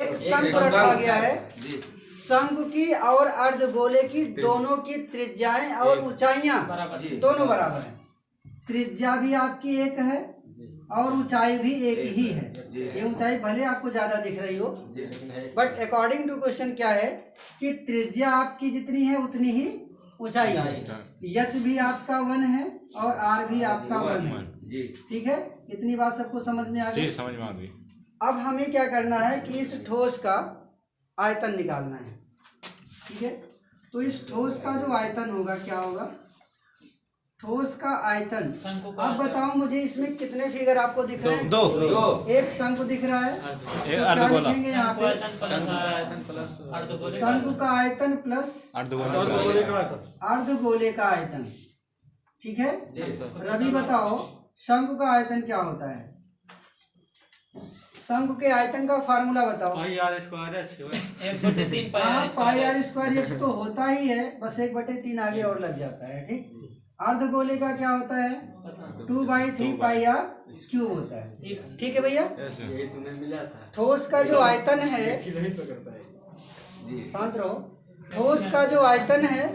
एक शंकु रखा गया है। शंकु की और अर्धगोले की दोनों की त्रिज्याएं और ऊंचाइयां दोनों बराबर हैं। त्रिज्या भी आपकी एक है और ऊंचाई भी एक ही है। ये ऊंचाई भले आपको ज्यादा दिख रही हो, बट अकॉर्डिंग टू क्वेश्चन क्या है कि त्रिज्या आपकी जितनी है उतनी ही ऊंचाई है। यच भी आपका 1 है और आर भी आपका 1 है। ठीक है, इतनी बात सबको समझ में आ गई? समझ में आ गई। अब हमें क्या करना है कि इस ठोस का आयतन निकालना है। ठीक है, तो इस ठोस का जो आयतन होगा क्या होगा? ठोस का आयतन। अब बताओ मुझे इसमें कितने फिगर आपको दिख रहे हैं? दो। एक शंकु दिख रहा है, तो क्या लिखेंगे यहाँ पे? शंकु का आयतन प्लस अर्धगोले का आयतन। ठीक है, रवि बताओ शंकु का आयतन क्या होता है? शंकु के आयतन का फार्मूला बताओ। पाई आर स्क्वायर x तो होता ही है, बस 1/3 आगे और लग जाता है। ठीक, अर्धगोले का क्या होता है? 2/3 पाई आर क्यूब होता है। ठीक है भैया, ठोस का जो आयतन है, शांत रहो, ठोस का जो आयतन है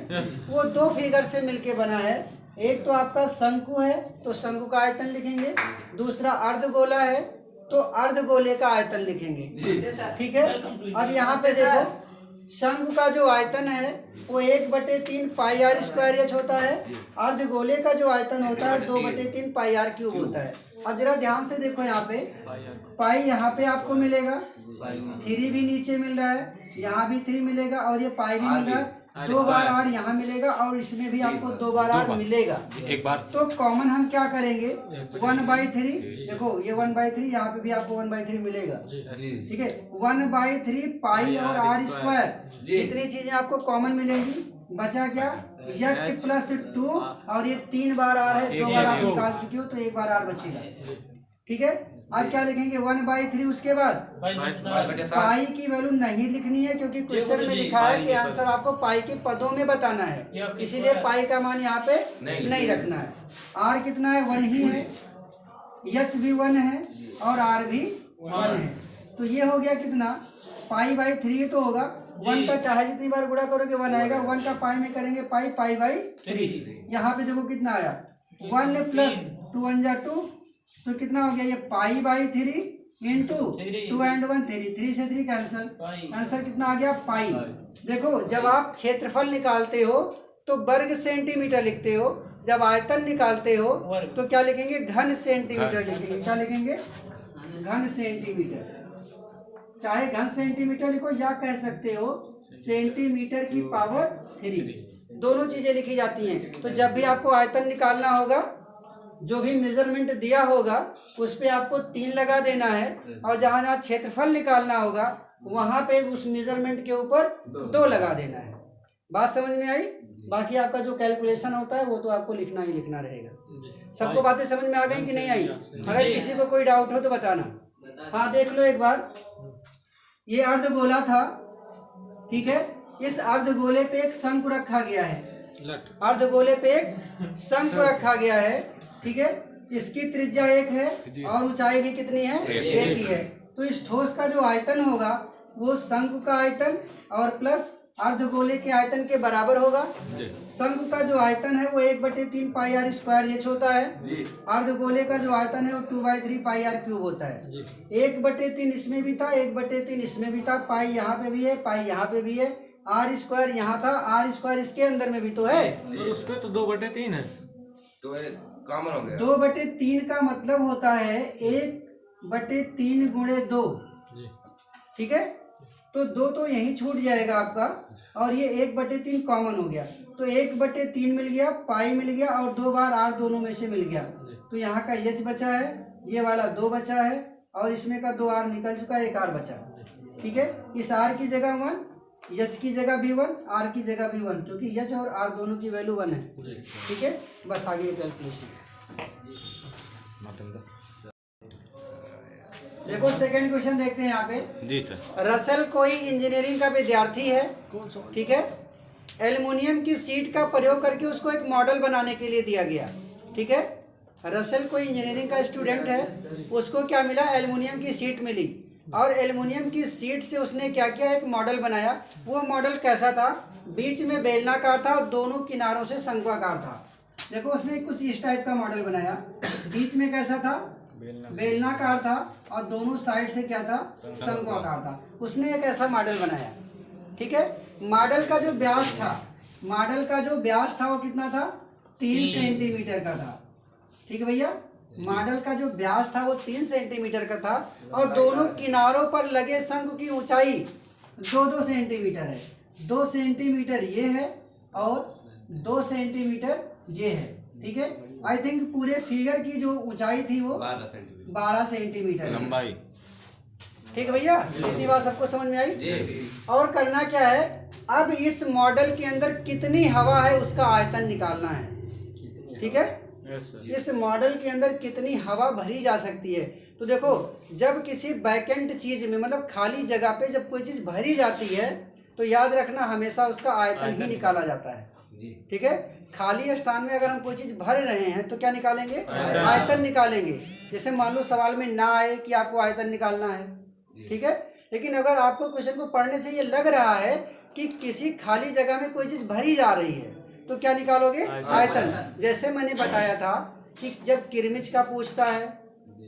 वो 2 फिगर से मिलके बना है। एक तो आपका शंकु है तो शंकु का आयतन लिखेंगे, दूसरा अर्धगोला है तो अर्धगोले का आयतन लिखेंगे। ठीक है, अब यहाँ पे देखो शंकु का जो आयतन है वो 1/3 पाई आर स्क्वायर एच होता है। अर्धगोले का जो आयतन होता है 2/3 पाई आर क्यूब होता है। अब जरा ध्यान से देखो, यहाँ पे पाई यहाँ पे आपको मिलेगा, 3 भी नीचे मिल रहा है, यहाँ भी 3 मिलेगा और ये पाई भी मिल रहा है। 2 बार आर यहाँ मिलेगा और इसमें भी आपको 2 बार आर मिलेगा। एक बार तो कॉमन हम क्या करेंगे? 1/3, देखो ये 1/3, यहाँ पे भी आपको 1/3 मिलेगा। ठीक है, 1/3 पाई और आर स्क्वायर, इतनी चीजें आपको कॉमन मिलेगी। बचा क्या? एच प्लस 2 और ये 3 बार आर है, 2 बार आप निकाल चुके हो तो 1 बार आर बचेगा। ठीक है, अब क्या लिखेंगे? 1/3। उसके बाद पाई की वैल्यू नहीं लिखनी है क्योंकि क्वेश्चन में लिखा है कि आंसर आपको पाई के पदों में बताना है, इसीलिए पाई का मान यहाँ पे नहीं रखना है। आर कितना है? 1 ही है, एच भी 1 है और आर भी 1 है। तो ये हो गया कितना? पाई/3 तो होगा। 1 का चाहे जितनी बार गुणा करोगे 1 आएगा। 1 का पाई में करेंगे पाई/3। यहाँ पे देखो कितना आया? 1 + 2 × 2 तो कितना हो गया? ये पाई/3 इंटू 2 and 1 3 से 3 कैंसल। आंसर कितना आ गया? पाई। देखो जब आप क्षेत्रफल निकालते हो तो वर्ग सेंटीमीटर लिखते हो, जब आयतन निकालते हो तो क्या लिखेंगे? घन सेंटीमीटर लिखेंगे। क्या लिखेंगे? घन सेंटीमीटर। चाहे घन सेंटीमीटर लिखो या कह सकते हो सेंटीमीटर की पावर 3, दोनों चीजें लिखी जाती हैं। तो जब भी आपको आयतन निकालना होगा, जो भी मेजरमेंट दिया होगा उस पे आपको 3 लगा देना है, और जहाँ जहाँ क्षेत्रफल निकालना होगा वहां पे उस मेजरमेंट के ऊपर 2 लगा देना है। बात समझ में आई? बाकी आपका जो कैलकुलेशन होता है वो तो आपको लिखना ही लिखना रहेगा। सबको बातें समझ में आ गई कि नहीं आई? अगर किसी को कोई डाउट हो तो बताना। हाँ, देख लो एक बार, ये अर्धगोला था। ठीक है, इस अर्धगोले पे एक शंकु रखा गया है, अर्धगोले पे एक शंकु रखा गया है। ठीक है, इसकी त्रिज्या 1 है और ऊंचाई भी कितनी है? 1 ही है। तो इस ठोस का जो आयतन होगा वो शंकु का आयतन और प्लस अर्धगोले के आयतन के बराबर होगा। शंकु का जो आयतन है वो 1/3 पाई आर स्क्वायर एच होता है। अर्धगोले का जो आयतन है वो 2/3 पाई आर क्यूब होता है। 1/3 इसमें भी था, 1/3 इसमें भी था, पाई यहाँ पे भी है, पाई यहाँ पे भी है, आर स्क्वायर यहाँ था, आर स्क्वायर इसके अंदर में भी तो है, तो उस पे तो 2/3 है, तो कॉमन हो गया। 2/3 का मतलब होता है 1/3 × 2। ठीक है, तो 2 तो यहीं छूट जाएगा आपका, और ये 1/3 कॉमन हो गया, तो 1/3 मिल गया, पाई मिल गया और 2 बार आर दोनों में से मिल गया। तो यहाँ का एच बचा है, ये वाला 2 बचा है और इसमें का 2 आर निकल चुका है, 1 आर बचा। ठीक है, इस आर की जगह 1, एच की जगह भी 1, आर की जगह भी 1, क्योंकि एच और आर दोनों की वैल्यू 1 है। ठीक है, बस आगे कैलकुलेशन। देखो सेकंड क्वेश्चन देखते हैं यहाँ पे। जी सर। रसल कोई इंजीनियरिंग का विद्यार्थी है। ठीक है, एल्युमिनियम की सीट का प्रयोग करके उसको एक मॉडल बनाने के लिए दिया गया। ठीक है, रसल कोई इंजीनियरिंग का स्टूडेंट है, उसको क्या मिला? एल्युमिनियम की सीट मिली। और एल्युमिनियम की शीट से उसने क्या किया, एक मॉडल बनाया। वो मॉडल कैसा था, बीच में बेलनाकार था और दोनों किनारों से शंक्वाकार था। देखो उसने कुछ इस टाइप का मॉडल बनाया, बीच में कैसा था, बेलनाकार था और दोनों साइड से क्या था, शंक्वाकार था। उसने एक ऐसा मॉडल बनाया, ठीक है। मॉडल का जो व्यास था, मॉडल का जो व्यास था वो कितना था, 3 सेंटीमीटर का था, ठीक है भैया। मॉडल का जो व्यास था वो 3 सेंटीमीटर का था और दोनों किनारों पर लगे शंकु की ऊंचाई 2-2 सेंटीमीटर है। 2 सेंटीमीटर ये है और 2 सेंटीमीटर ये है, ठीक है। आई थिंक पूरे फिगर की जो ऊंचाई थी वो 12 सेंटीमीटर लंबाई, ठीक है भैया। इतनी बात सबको समझ में आई। और करना क्या है, अब इस मॉडल के अंदर कितनी हवा है उसका आयतन निकालना है, ठीक है। इस मॉडल के अंदर कितनी हवा भरी जा सकती है। तो देखो जब किसी वैकेंट चीज में, मतलब खाली जगह पे जब कोई चीज भरी जाती है तो याद रखना हमेशा उसका आयतन ही निकाला जाता है, ठीक है। खाली स्थान में अगर हम कोई चीज भर रहे हैं तो क्या निकालेंगे, आयतन निकालेंगे। जैसे मान लो सवाल में ना आए कि आपको आयतन निकालना है, ठीक है। लेकिन अगर आपको क्वेश्चन को पढ़ने से ये लग रहा है कि किसी खाली जगह में कोई चीज भरी जा रही है तो क्या निकालोगे, आयतन। जैसे मैंने बताया था कि जब किरमिच का पूछता है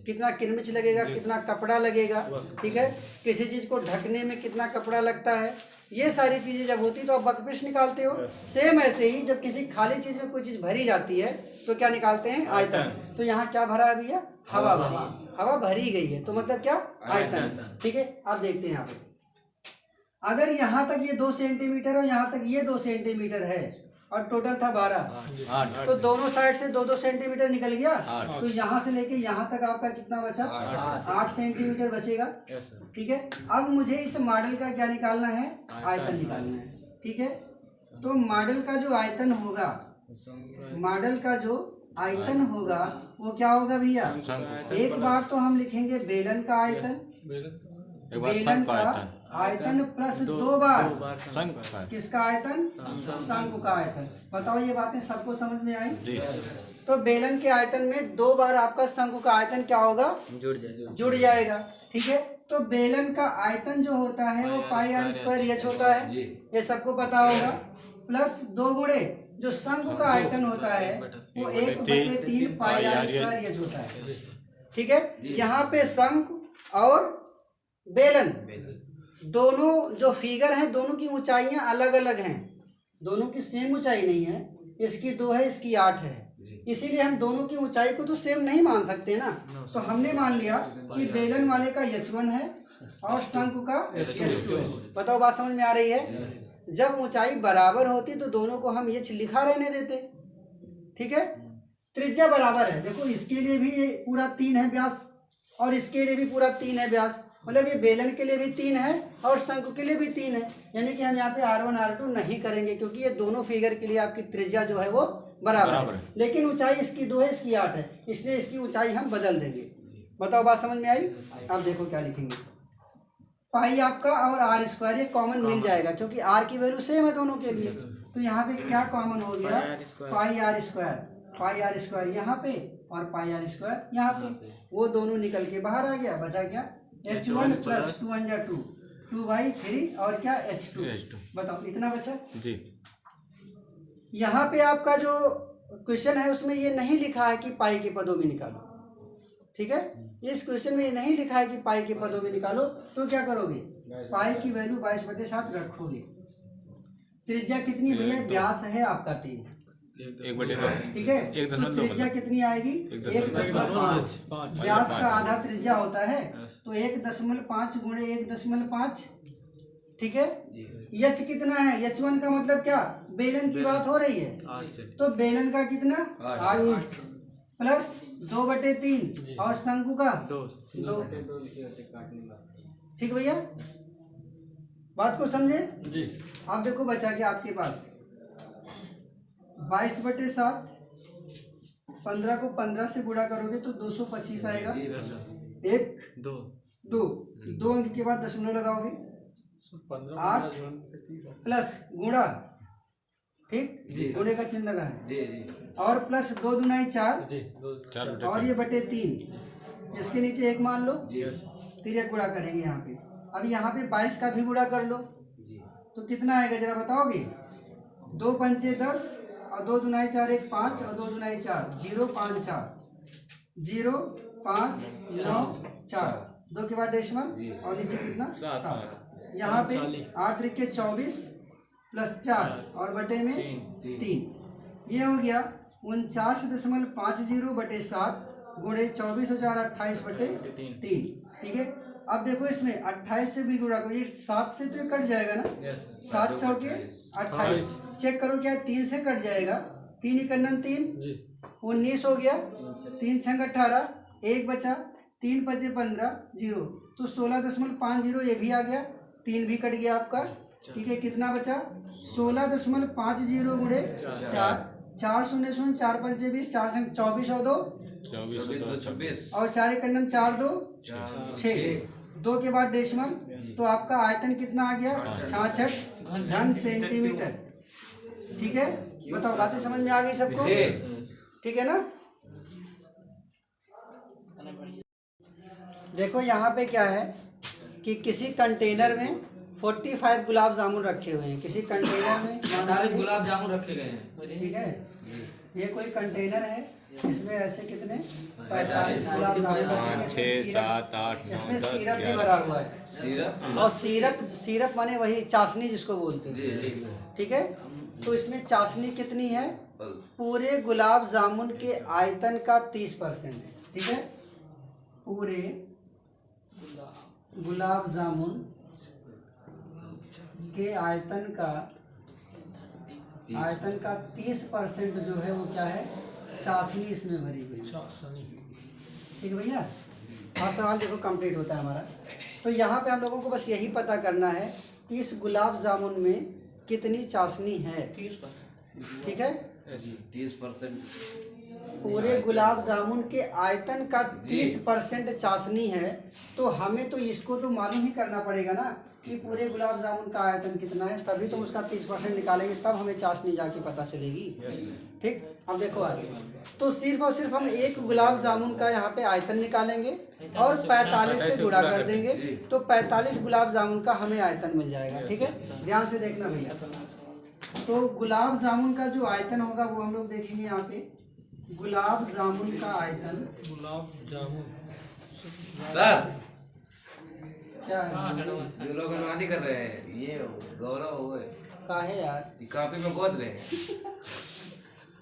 कितना किरमिच लगेगा, कितना कपड़ा लगेगा, ठीक है। किसी चीज को ढकने में कितना कपड़ा लगता है, ये सारी चीजें जब होती तो आप बकपिश निकालते हो। सेम ऐसे ही जब किसी खाली चीज में कोई चीज भरी जाती है तो क्या निकालते हैं, आयतन। तो यहाँ क्या भरा है भैया, हवा भरी, हवा भरी गई है तो मतलब क्या, आयतन, ठीक है। आप देखते हैं यहाँ पे अगर यहाँ तक ये 2 सेंटीमीटर और यहाँ तक ये 2 सेंटीमीटर है और टोटल था 12, तो दोनों साइड से 2-2 सेंटीमीटर निकल गया। तो यहाँ से लेके यहाँ तक आपका कितना बचा, 8 सेंटीमीटर बचेगा, ठीक है। अब मुझे इस मॉडल का क्या निकालना है, आयतन निकालना है, ठीक है। तो मॉडल का जो आयतन होगा, मॉडल का जो आयतन होगा वो क्या होगा भैया, एक बार तो हम लिखेंगे बेलन का आयतन, बेलन का आयतन प्लस 2 बार किसका आयतन, शंकु का आयतन। बताओ ये बातें सबको समझ में आई। तो बेलन के आयतन में 2 बार आपका शंकु का आयतन क्या होगा, जुड़ जाएगा, ठीक है। तो बेलन का आयतन जो होता है वो πr² h होता है, ये सबको पता होगा। प्लस 2 गुणे जो शंकु का आयतन होता है वो 1/3 πr² h होता है, ठीक है। यहाँ पे शंकु और बेलन दोनों जो फिगर हैं दोनों की ऊंचाइयां अलग अलग हैं, दोनों की सेम ऊंचाई नहीं है। इसकी 2 है, इसकी 8 है, इसीलिए हम दोनों की ऊंचाई को तो सेम नहीं मान सकते ना। तो हमने मान लिया कि बेलन वाले का h1 है और शंकु का h2 है। बताओ बात समझ में आ रही है। जब ऊंचाई बराबर होती तो दोनों को हम h लिखा रहने देते, ठीक है। त्रिज्या बराबर है, देखो इसके लिए भी ये पूरा 3 है व्यास और इसके लिए भी पूरा 3 है व्यास, मतलब ये बेलन के लिए भी 3 है और शंकु के लिए भी 3 है। यानी कि हम यहाँ पे R1 R2 नहीं करेंगे क्योंकि ये दोनों फिगर के लिए आपकी त्रिज्या जो है वो बराबर है। लेकिन ऊंचाई इसकी 2 है, इसकी 8 है, इसलिए इसकी ऊंचाई हम बदल देंगे। बताओ बात समझ में आई। अब देखो क्या लिखेंगे, पाई आपका और r² ये कॉमन मिल जाएगा क्योंकि r की वैल्यू सेम है दोनों के लिए। तो यहाँ पे क्या कॉमन हो गया, πr² यहाँ पे और πr² यहाँ पे, वो दोनों निकल के बाहर आ गया। बचा क्या, h1 प्लस 2 1 जा 2, 2/3 और क्या h2। बताओ इतना बचा जी। यहाँ पे आपका जो क्वेश्चन है उसमें ये नहीं लिखा है कि पाई के पदों में निकालो, ठीक है। इस क्वेश्चन में ये नहीं लिखा है कि पाई के पदों में निकालो। तो क्या करोगे, पाई की वैल्यू 22/7 रखोगे। त्रिज्या कितनी भैया, व्यास है आपका 3, ठीक है। तो त्रिज्या कितनी आएगी, 1.5। व्यास का आधा त्रिज्या होता है तो 1.5 गुणे 1.5, ठीक है। h कितना है, h1 का मतलब क्या, बेलन की बात हो रही है तो बेलन का कितना 8 प्लस 2/3 और शंकु का 2। ठीक भैया, बात को समझे जी। अब देखो बचा क्या आपके पास 22/7, 15 को 15 से गुणा करोगे तो 225 आएगा। 1 2 अंक के बाद दशमलव लगाओगे, 8 प्लस गुणा, ठीक, गुणे का चिन्ह लगा है, और प्लस 2 दूना 4 और ये बटे 3, इसके नीचे 1 मान लो, तिर्यक गुणा करेंगे यहाँ पे। अब यहाँ पे 22 का भी गुणा कर लो जी तो कितना आएगा जरा बताओगे? 2 पंचे 10 और 2 दुनाई 4 1 5 और 2 दुनाई 4 0 5 4 0 5 9 4 2 के बाद डेसिमल और नीचे कितना 7। यहाँ पे 8 त्रिके 24 प्लस 4 और बटे में 3 ये हो गया 49.50 बटे 7 गुणे 24 हो 4 28 बटे 3। ठीक है, अब देखो इसमें 28 से भी गुणा करो, ये 7 से तो ये कट जाएगा ना, 7 चौके 28 चेक करो क्या 3 से कट जाएगा, 3 इकन्नन 3 19 हो गया, 3 छंग 18 1 बचा, 3 पचे 15 0 तो 16.50 ये भी आ गया, 3 भी कट गया आपका। ठीक है, कितना बचा 16.50 गुणे 4 4 शून्य शून्य 4 पंचे 20 4 संग 24 और 2 26 और 4 इकन्नन 4 2 6 2 के बाद डेसिमल तो आपका आयतन कितना आ गया 66 घन सेंटीमीटर। ठीक है, बताओ बातें समझ में आ गई सबको? ठीक है ना। देखो यहाँ पे क्या है कि किसी कंटेनर में 45 गुलाब जामुन रखे हुए हैं, किसी कंटेनर में 45 गुलाब जामुन रखे गए हैं। ठीक है, ये कोई कंटेनर है, इसमें ऐसे कितने 45 गुलाब जामुन रखे हैं, 6 7 8 9 इसमें 10 सिरप भी 11 भरा हुआ है सिरप और सिरप माने वही चाशनी जिसको बोलते हैं। ठीक है, तो इसमें चाशनी कितनी है, पूरे गुलाब जामुन के आयतन का 30% है। ठीक है, पूरे गुलाब जामुन के आयतन का 30% जो है वो क्या है, चाशनी इसमें भरी हुई है। ठीक है भैया, और सवाल देखो कंप्लीट होता है हमारा। तो यहाँ पे हम लोगों को बस यही पता करना है कि इस गुलाब जामुन में कितनी चाशनी है। ठीक है, 30% पूरे गुलाब जामुन के आयतन का 30% चाशनी है, तो हमें तो इसको तो मालूम ही करना पड़ेगा ना कि पूरे गुलाब जामुन का आयतन कितना है, तभी तो उसका 30% निकालेंगे, तब हमें चाशनी जाके पता चलेगी। ठीक, अब देखो आगे, तो सिर्फ और सिर्फ हम एक गुलाब जामुन का यहाँ पे आयतन निकालेंगे और 45 से गुणा कर देंगे, तो 45 गुलाब जामुन का हमें आयतन मिल जाएगा। ठीक है, ध्यान से देखना भैया। तो गुलाब जामुन का जो आयतन होगा वो हम लोग देखेंगे यहाँ पे, गुलाब जामुन का आयतन, गुलाब जामुन सर क्या है जो लोग अनुवादी कर रहे हैं ये गौरव हुए का है यार, कॉपी में गोद रहे हैं।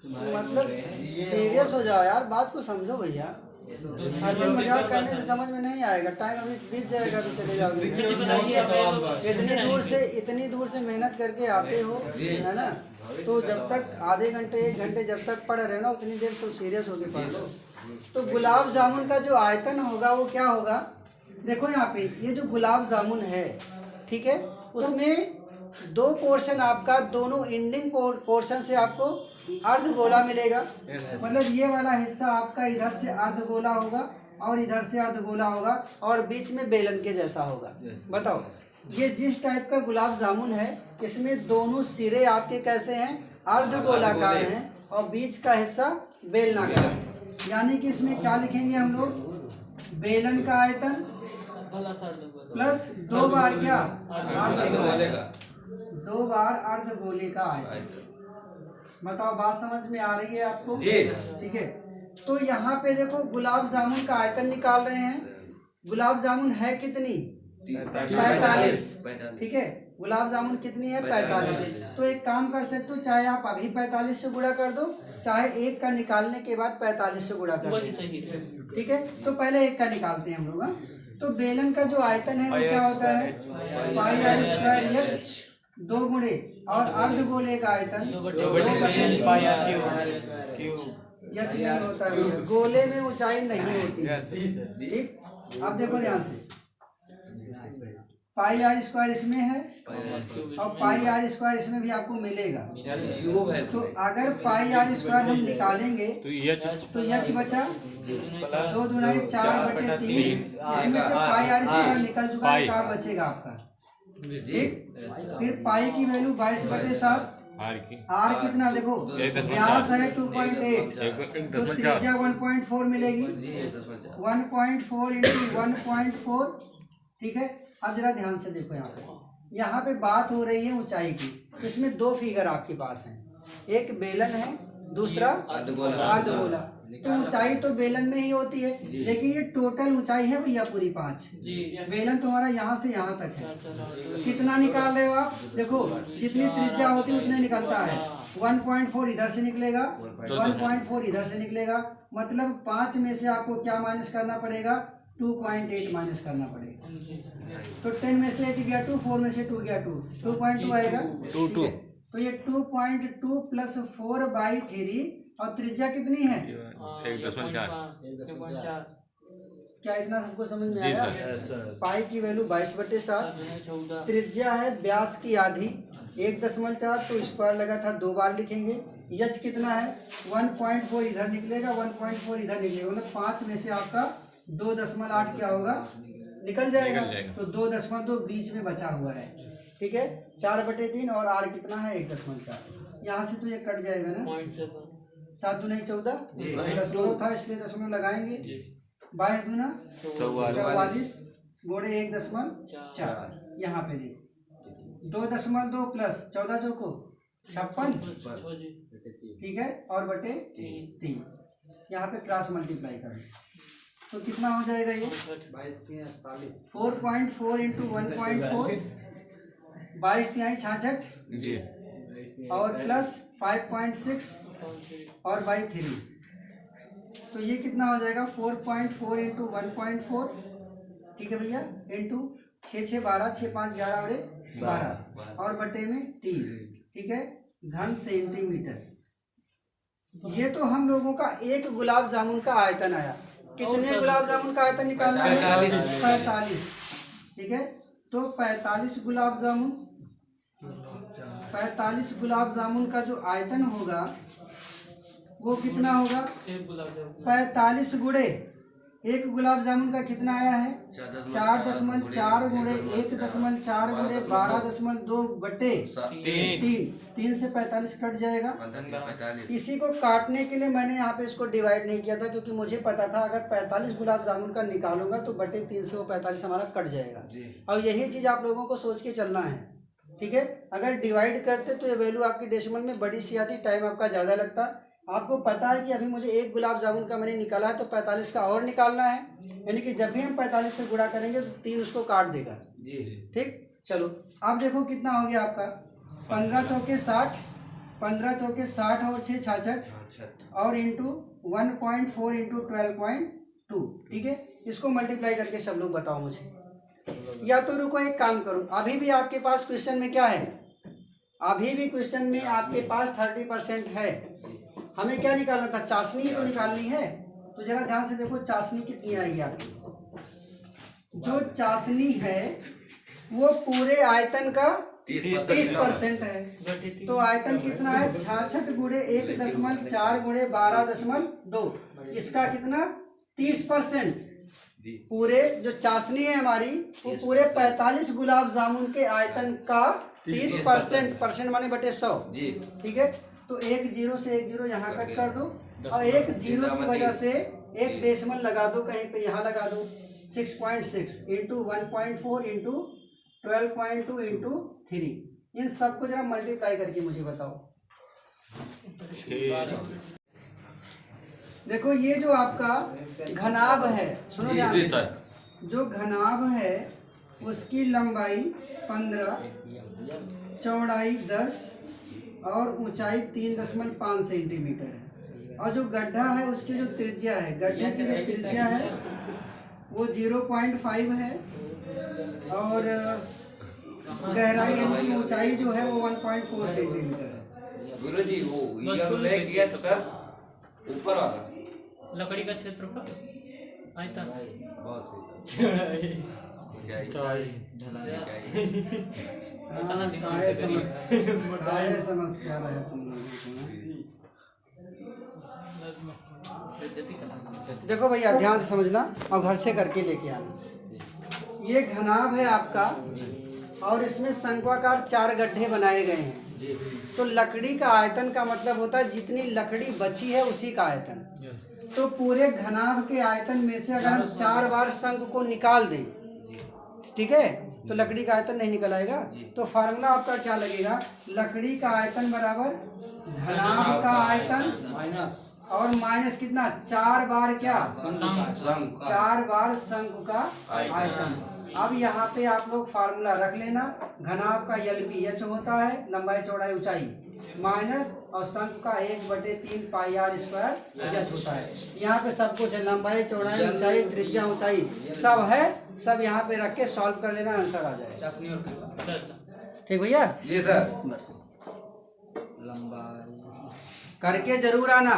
मतलब सीरियस हो जाओ यार, बात को समझो भैया, ऐसे मजाक करने से समझ में नहीं आएगा, टाइम अभी बीत जाएगा, अभी चले जाओगे। इतनी दूर से मेहनत करके आते हो, है ना, तो जब तक आधे घंटे 1 घंटे जब तक पढ़ रहे हो ना उतनी देर तो सीरियस होके पढ़ लो। तो गुलाब जामुन का जो आयतन होगा वो क्या होगा, देखो यहाँ पे ये जो गुलाब जामुन है, ठीक है, उसमें 2 पोर्शन आपका, दोनों एंडिंग पोर्शन से आपको अर्धगोला मिलेगा। मतलब ये वाला हिस्सा आपका इधर से अर्धगोला होगा और इधर से अर्धगोला होगा और बीच में बेलन के जैसा होगा। बताओ, ये जिस टाइप का गुलाब जामुन है इसमें दोनों सिरे आपके कैसे हैं, अर्धगोलाकार हैं और बीच का हिस्सा बेलनाकार है। यानी कि इसमें क्या लिखेंगे हम लोग, बेलन का आयतन प्लस 2 बार क्या अर्धगोले का 2 बार अर्धगोले का आयतन। बताओ बात समझ में आ रही है आपको? ठीक है, तो यहाँ पे देखो गुलाब जामुन का आयतन निकाल रहे हैं। गुलाब जामुन है कितनी, 45। ठीक है, गुलाब जामुन कितनी है, 45। तो एक काम कर सकते हो, चाहे आप अभी 45 से गुणा कर दो, चाहे 1 का निकालने के बाद 45 से गुणा कर दो। ठीक है, तो पहले 1 का निकालते हैं हम लोग। तो बेलन का जो आयतन है वो क्या होता है, पाई आर स्क्वायर एच 2 गुणे और अर्धगोले का आयतन 2 एच नहीं होता है, गोले में ऊंचाई नहीं होती है। ठीक, अब देखो ध्यान से, पाई आर स्क्वायर इसमें है और पाई आर स्क्वायर इसमें भी आपको मिलेगा। तो अगर पाई आर स्क्वायर हम निकालेंगे तो एच बचा 2 दुनाई 4 बटे 3, इसमें से पाई आर स्क्वायर निकल चुका है, 4 बचेगा आपका। ठीक, फिर पाई की वैल्यू 22 बटे 7, आर कितना देखो, व्यास है 2.8 तो त्रिज्या 1.4 मिलेगी, 1.4 इंटू 1.4 ठीक है। अब जरा ध्यान से देखो, यहाँ पे बात हो रही है ऊंचाई की। तो इसमें दो फिगर आपके पास हैं, एक बेलन है, दूसरा अर्धगोला। तो ऊंचाई तो बेलन में ही होती है, लेकिन ये टोटल ऊंचाई है भैया पूरी 5। बेलन तुम्हारा यहाँ से यहाँ तक है। कितना निकाल रहे हो आप? देखो जितनी त्रिज्या होती है उतने निकलता है। 1.4 इधर से निकलेगा, 1.4 इधर से निकलेगा, मतलब 5 में से आपको क्या माइनस करना पड़ेगा? 2.8 माइनस करना पड़ेगा। तो 10 में से 8 गया 2, 4 में से 2 गया 2, 2.2 आएगा। 2 तो ये 2.2 प्लस 4/3 और त्रिज्या कितनी है? 1.4। क्या इतना सबको समझ में आया? पाई की वैल्यू 22/7, त्रिज्या है व्यास की आधी 1.4, तो स्क्वायर लगा था 2 बार लिखेंगे। यच कितना है? 1.4 इधर निकलेगा, 1.4 इधर निकलेगा, मतलब 5 में से आपका 2.8 क्या होगा? निकल जाएगा। तो 2.2 बीच में बचा हुआ है, ठीक है। 4/3 और आर कितना है? 1.4। यहाँ से तो ये कट जाएगा ना, 7 दूनी 14, दशमलव था इसलिए दशमलव लगाएंगे। 22 दूना 44 गुणे 1.4, यहाँ पे दे 2.2 प्लस 14 चौको 56, ठीक है, और बटे 3, यहाँ पे क्रॉस मल्टीप्लाई करें तो कितना हो जाएगा? ये 4.4 इंटू 1.4, 22 तिहाई 66 और प्लस 5.6 और बाई 3, तो ये कितना हो जाएगा? 4.4 इंटू 1.4, ठीक है भैया, इंटू 6 6 12, 6 5 11 और 12 और बटे में 3, ठीक है, घन सेंटीमीटर। ये तो हम लोगों का एक गुलाब जामुन का आयतन आया। कितने गुलाब जामुन का आयतन निकालना है? 45, ठीक है। तो 45 गुलाब जामुन, 45 गुलाब जामुन का जो आयतन होगा वो कितना होगा? 45 गुणे एक गुलाब जामुन का कितना आया है? 4.4 गुणे 1.4 गुणे 12.2 बटे 3 से 45 कट जाएगा। इसी को काटने के लिए मैंने यहाँ पे इसको डिवाइड नहीं किया था, क्योंकि मुझे पता था अगर 45 गुलाब जामुन का निकालूंगा तो बटे 3 से वो 45 हमारा कट जाएगा। अब यही चीज़ आप लोगों को सोच के चलना है, ठीक है। अगर डिवाइड करते तो ये वैल्यू आपकी डेसिमल में बड़ी सी आती, टाइम आपका ज़्यादा लगता। आपको पता है कि अभी मुझे एक गुलाब जामुन का मैंने निकाला है, तो 45 का और निकालना है, यानी कि जब भी हम 45 से गुणा करेंगे तो 3 उसको काट देगा, ठीक। चलो अब देखो कितना हो गया आपका? 15 चौके 60, 15 चौके 60 और 6 66 और इंटू 1.4 इंटू 12.2, ठीक है। इसको मल्टीप्लाई करके सब लोग बताओ मुझे। या तो रुको, एक काम करो, अभी भी आपके पास क्वेश्चन में क्या है? अभी भी क्वेश्चन में आपके पास 30% है। हमें क्या निकालना था? चाशनी ही तो निकालनी है। तो जरा ध्यान से देखो चाशनी कितनी आएगी आपकी। जो चाशनी है वो पूरे आयतन का 30% है। तो आयतन कितना है? 66 गुणे 1.4 गुणे 12.2, इसका कितना? 30%। पूरे जो चाशनी है हमारी वो पूरे 45 गुलाब जामुन के आयतन का 30%, परसेंट माने बटे 100, ठीक है। तो 1 0 से 1 0 यहाँ कट कर दो, और 1 0 की वजह से एक डेसिमल लगा दो कहीं पे, यहाँ लगा दो 6.6 इंटू 1.4 इंटू 12.2 इंटू 3। इन सबको जरा मल्टीप्लाई करके मुझे बताओ। देखो ये जो आपका घनाभ है, सुनो ध्यान से, जो घनाभ है उसकी लंबाई 15, चौड़ाई 10 और ऊंचाई 3.5 सेंटीमीटर है। और जो गड्ढा है उसकी जो त्रिज्या है, गड्ढे की जो त्रिज्या है वो 0.5 है, और गहराई यानी कि ऊंचाई जो है वो 1.4 सेंटीमीटर है। गुरुजी वो ये किया तो सर ऊपर वाला लकड़ी का क्षेत्रफल आयतन बहुत सही समस्या रहे तुम लोगों को। देखो भैया ध्यान से समझना और घर से करके लेके आना। ये घनाभ है आपका, और इसमें शंक्वाकार 4 गड्ढे बनाए गए हैं। तो लकड़ी का आयतन का मतलब होता है जितनी लकड़ी बची है उसी का आयतन। तो पूरे घनाभ के आयतन में से अगर हम 4 बार शंख को निकाल दें, ठीक है, तो लकड़ी का आयतन नहीं निकल आएगा। तो फार्मूला आपका क्या लगेगा, लकड़ी का आयतन बराबर घनाभ का आयतन माइनस और माइनस कितना, 4 बार क्या, शंकु 4 बार शंकु का आयतन। अब यहाँ पे आप लोग फार्मूला रख लेना, घनाभ का LPH होता है, लंबाई चौड़ाई ऊंचाई, माइनस और शंकु का 1/3 पाई r स्क्वायर एच होता है। यहाँ पे सब कुछ है, लंबाई चौड़ाई ऊंचाई त्रिज्या ऊंचाई सब है, सब यहाँ पे रख के सॉल्व कर लेना, आंसर आ जाएगा। ठीक भैया, जी सर। बस लंबाई करके जरूर आना।